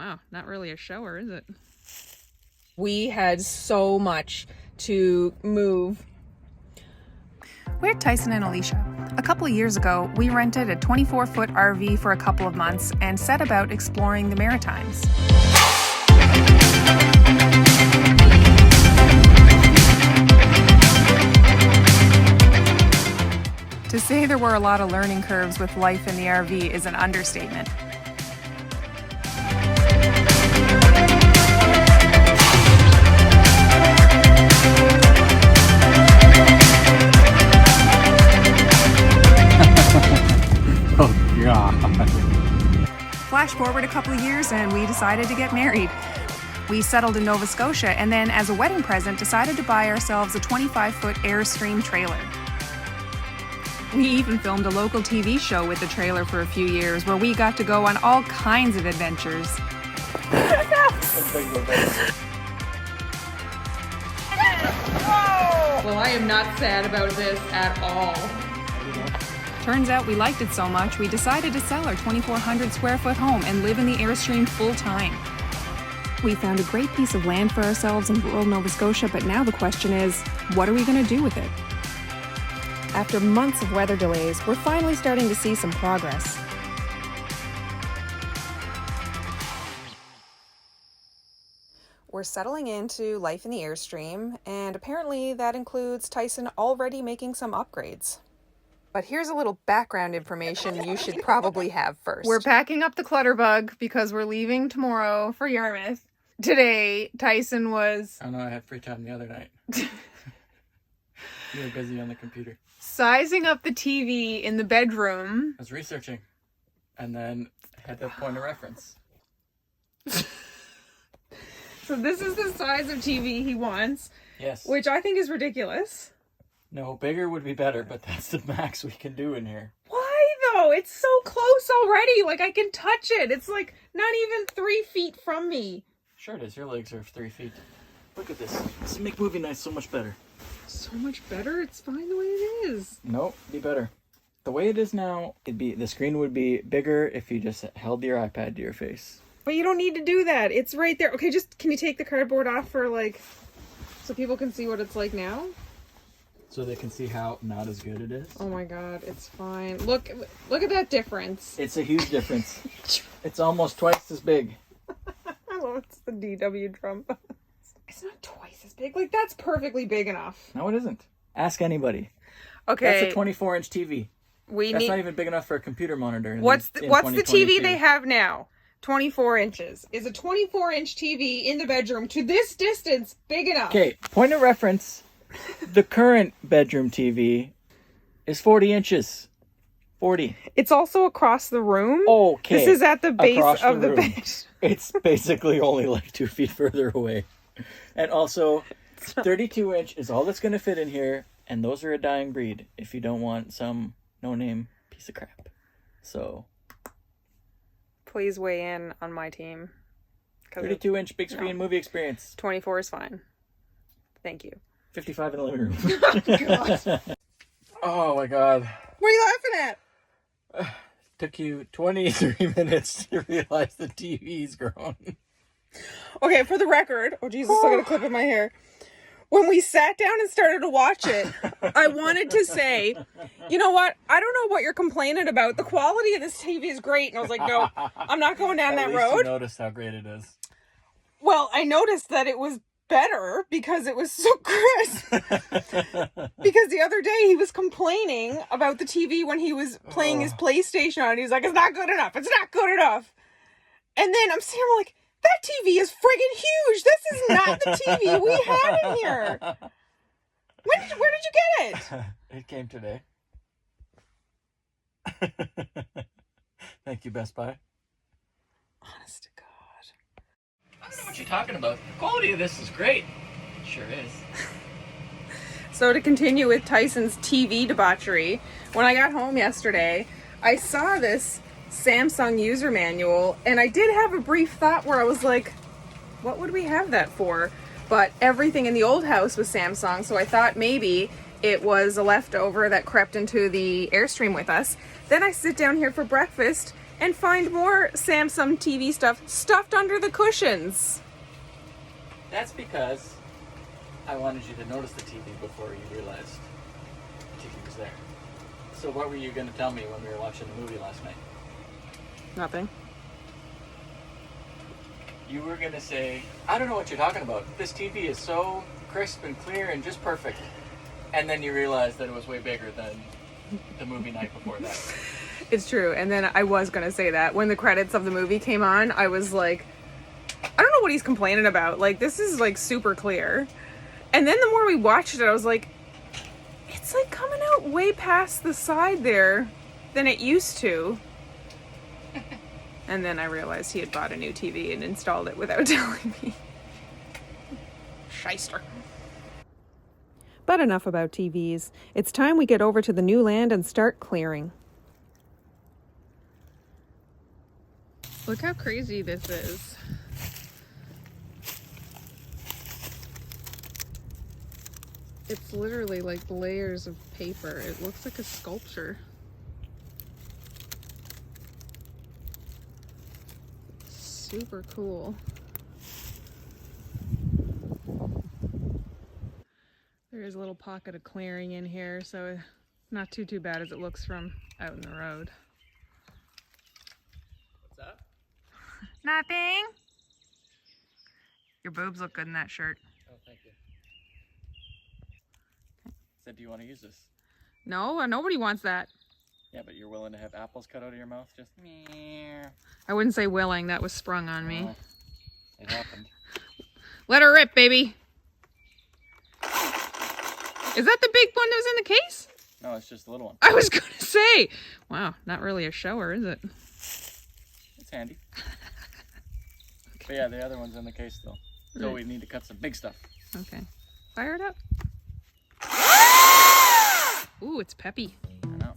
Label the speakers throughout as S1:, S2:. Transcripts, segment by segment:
S1: Wow, not really a shower, is it?
S2: We had so much to move.
S3: We're Tyson and Alicia. A couple of years ago, we rented a 24-foot RV for a couple of months and set about exploring the Maritimes. To say there were a lot of learning curves with life in the RV is an understatement.
S4: Oh, God.
S3: Flash forward a couple of years and we decided to get married. We settled in Nova Scotia and then, as a wedding present, decided to buy ourselves a 25-foot airstream trailer. We even filmed a local TV show with the trailer for a few years where we got to go on all kinds of adventures.
S1: Well, I am not sad about this at all.
S3: Turns out we liked it so much, we decided to sell our 2,400 square foot home and live in the airstream full time. We found a great piece of land for ourselves in rural Nova Scotia, but now the question is, what are we going to do with it? After months of weather delays, we're finally starting to see some progress. We're settling into life in the airstream, and apparently that includes Tyson already making some upgrades. But here's a little background information you should probably have first.
S1: We're packing up the Clutterbug because we're leaving tomorrow for Yarmouth. Today, Tyson was...
S4: Oh no, I had free time the other night. You were busy on the computer.
S1: Sizing up the TV in the bedroom.
S4: I was researching and then had a point of reference.
S1: So this is the size of TV he wants.
S4: Yes.
S1: Which I think is ridiculous.
S4: No, bigger would be better, but that's the max we can do in here.
S1: Why though? It's so close already. Like I can touch it. It's like not even 3 feet from me.
S4: Sure it is. Your legs are 3 feet. Look at this. This will make movie nights so much better.
S1: So much better? It's fine the way it is.
S4: Nope, be better. The way it is now, the screen would be bigger if you just held your iPad to your face.
S1: But you don't need to do that. It's right there. Okay, just can you take the cardboard off for like so people can see what it's like now?
S4: So they can see how not as good it is.
S1: Oh my god, it's fine. Look at that difference.
S4: It's a huge difference. It's almost twice as big.
S1: Oh, it's the DW drum. It's not twice as big. Like, that's perfectly big enough.
S4: No, it isn't. Ask anybody.
S1: Okay.
S4: That's a 24-inch TV. That's not even big enough for a computer monitor.
S1: What's the TV they have now? 24 inches. Is a 24-inch TV in the bedroom to this distance big enough?
S4: Okay, point of reference. The current bedroom TV is 40 inches. 40.
S1: It's also across the room.
S4: Okay.
S1: This is at the base of the bed.
S4: It's basically only like 2 feet further away. And also, 32-inch is all that's going to fit in here, and those are a dying breed if you don't want some no-name piece of crap. So,
S1: please weigh in on my team.
S4: 32-inch big screen movie experience.
S1: 24 is fine. Thank you.
S4: 55 in the living room.
S1: Oh, God.
S4: Oh, my God.
S1: What are you laughing at?
S4: Took you 23 minutes to realize the TV's grown.
S1: Okay, for the record, oh Jesus, I got a clip in my hair. When we sat down and started to watch it, I wanted to say, you know what? I don't know what you're complaining about. The quality of this TV is great. And I was like, no, I'm not going down that road.
S4: You noticed how great it is.
S1: Well, I noticed that it was better because it was so crisp. Because the other day he was complaining about the TV when he was playing his PlayStation on it. He was like, it's not good enough. It's not good enough. And then I'm sitting there like, that TV is friggin' huge. This is not the TV we had in here. Where did you get it?
S4: It came today. Thank you, Best Buy.
S1: Honest to God.
S4: I don't know what you're talking about. The quality of this is great. It sure is.
S1: So to continue with Tyson's TV debauchery, when I got home yesterday, I saw this Samsung user manual, and I did have a brief thought where I was like, what would we have that for? But everything in the old house was Samsung, so I thought maybe it was a leftover that crept into the Airstream with us. Then I sit down here for breakfast, and find more Samsung TV stuff stuffed under the cushions.
S4: That's because I wanted you to notice the TV before you realized the TV was there. So what were you going to tell me when we were watching the movie last night?
S1: Nothing.
S4: You were going to say, I don't know what you're talking about. This TV is so crisp and clear and just perfect. And then you realized that it was way bigger than the movie night before that.
S1: It's true. And then I was going to say that when the credits of the movie came on, I was like, I don't know what he's complaining about. Like, this is like super clear. And then the more we watched it, I was like, it's like coming out way past the side there than it used to. And then I realized he had bought a new TV and installed it without telling me. Shyster.
S3: But enough about TVs. It's time we get over to the new land and start clearing.
S1: Look how crazy this is. It's literally like layers of paper. It looks like a sculpture. Super cool. There is a little pocket of clearing in here, so not too bad as it looks from out in the road.
S4: What's that?
S1: Nothing. Your boobs look good in that shirt.
S4: Oh, thank you. Said, do you want to use this?
S1: No, nobody wants that.
S4: Yeah, but you're willing to have apples cut out of your mouth? Just meow.
S1: I wouldn't say willing. That was sprung on me.
S4: Oh, it happened.
S1: Let her rip, baby. Is that the big one that was in the case?
S4: No, it's just a little one.
S1: I was going to say. Wow, not really a shower, is it?
S4: It's handy. But yeah, the other one's in the case still. So
S1: Right.
S4: we need to cut some big stuff.
S1: Okay. Fire it up. Ooh, it's peppy.
S4: I know.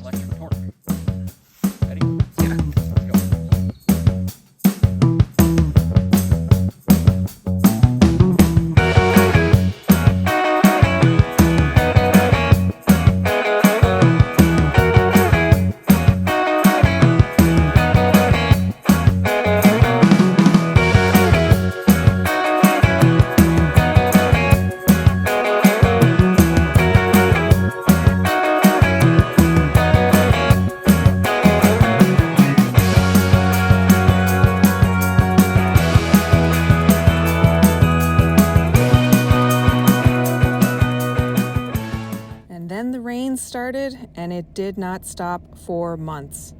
S4: Electric torque. Ready? Yeah. Let's go.
S3: And then the rain started, and it did not stop for months.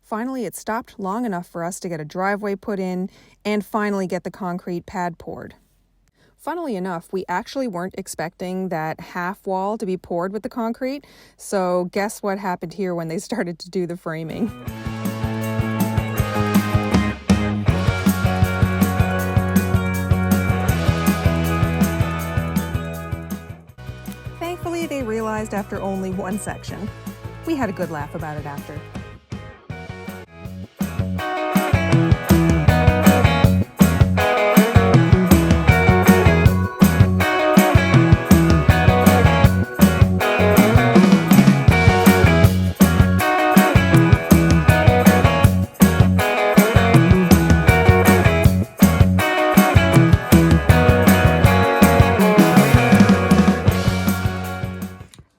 S3: Finally, it stopped long enough for us to get a driveway put in and finally get the concrete pad poured. Funnily enough, we actually weren't expecting that half wall to be poured with the concrete, so guess what happened here when they started to do the framing? Thankfully, they realized after only one section. We had a good laugh about it after.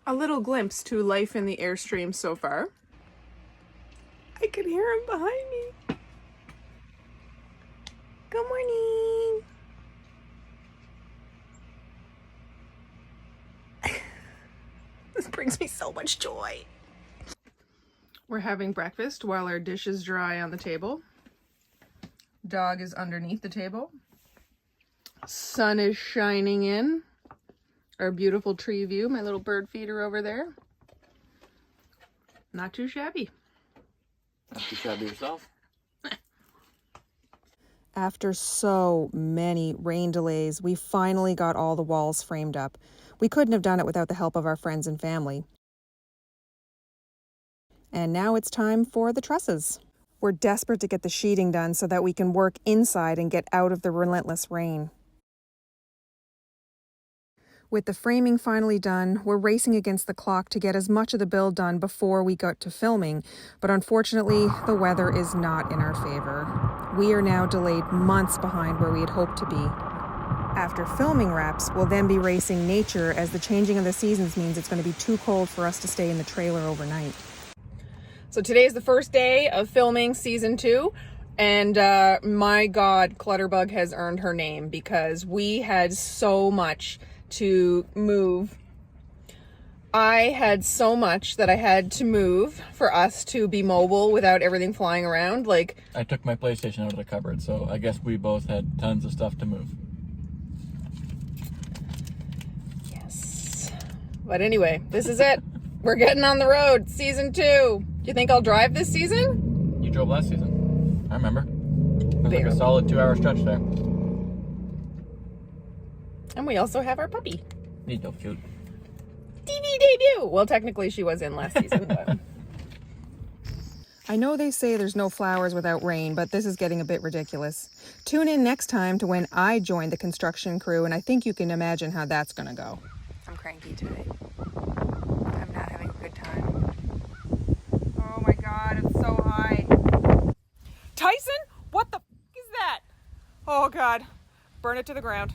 S1: A little glimpse to life in the Airstream so far. I can hear him behind me. Good morning. This brings me so much joy. We're having breakfast while our dish is dry on the table. Dog is underneath the table. Sun is shining in. Our beautiful tree view, my little bird feeder over there. Not too shabby.
S4: Not too shabby yourself.
S3: After so many rain delays, we finally got all the walls framed up. We couldn't have done it without the help of our friends and family. And now it's time for the trusses. We're desperate to get the sheeting done so that we can work inside and get out of the relentless rain. With the framing finally done, we're racing against the clock to get as much of the build done before we got to filming, but unfortunately, the weather is not in our favor. We are now delayed months behind where we had hoped to be. After filming wraps, we'll then be racing nature as the changing of the seasons means it's going to be too cold for us to stay in the trailer overnight.
S2: So today is the first day of filming season 2. And my God, Clutterbug has earned her name because we had so much to move. I had so much that I had to move for us to be mobile without everything flying around. Like,
S4: I took my PlayStation out of the cupboard, so I guess we both had tons of stuff to move.
S2: yes. But anyway, this is it. We're getting on the road. Season 2. Do you think I'll drive this season?
S4: You drove last season. I remember. It was like a
S2: Barely.
S4: solid 2-hour stretch there.
S2: And we also have our puppy.
S4: He's so cute.
S2: TV debut. Well, technically she was in last season, but
S3: I know they say there's no flowers without rain, but this is getting a bit ridiculous. Tune in next time to when I join the construction crew, and I think you can imagine how that's going to go.
S5: I'm cranky today. I'm not having a good time.
S1: Oh my God, it's so high. Tyson, what the f*** is that? Oh God, burn it to the ground.